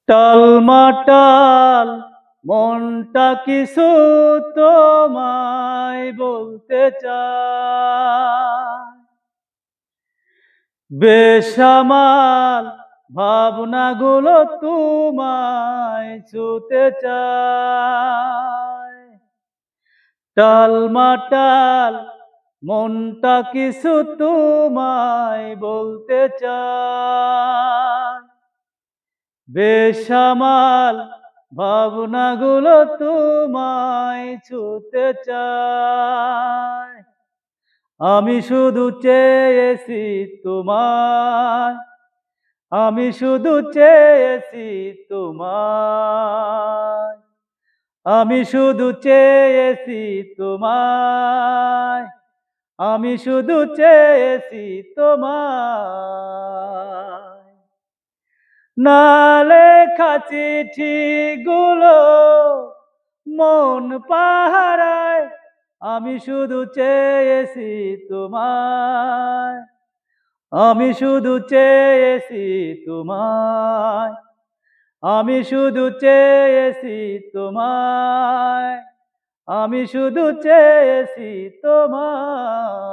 টালমাটাল মনটা কিছু তোমায় বলতে চায়। বেসামাল ভাবনাগুলো তোমায় ছুতে চায়। টালমাটাল মনটা কিছু তোমায় বলতে চায়। বেসামাল ভাবনাগুলো তোমায় ছুতে চায়। আমি শুধু চেয়েছি তোমায়, আমি শুধু চেয়েছি তোমায়, আমি শুধু চেয়েছি তোমায়, আমি শুধু চেয়েছি তোমায়। না লেখা চিঠিগুলো মন পাহারায়, আমি শুধু চেয়েছি তোমায়, আমি শুধু চেয়েছি তোমায়, আমি শুধু চেয়েছি তোমায়, আমি শুধু চেয়েছি তোমায়।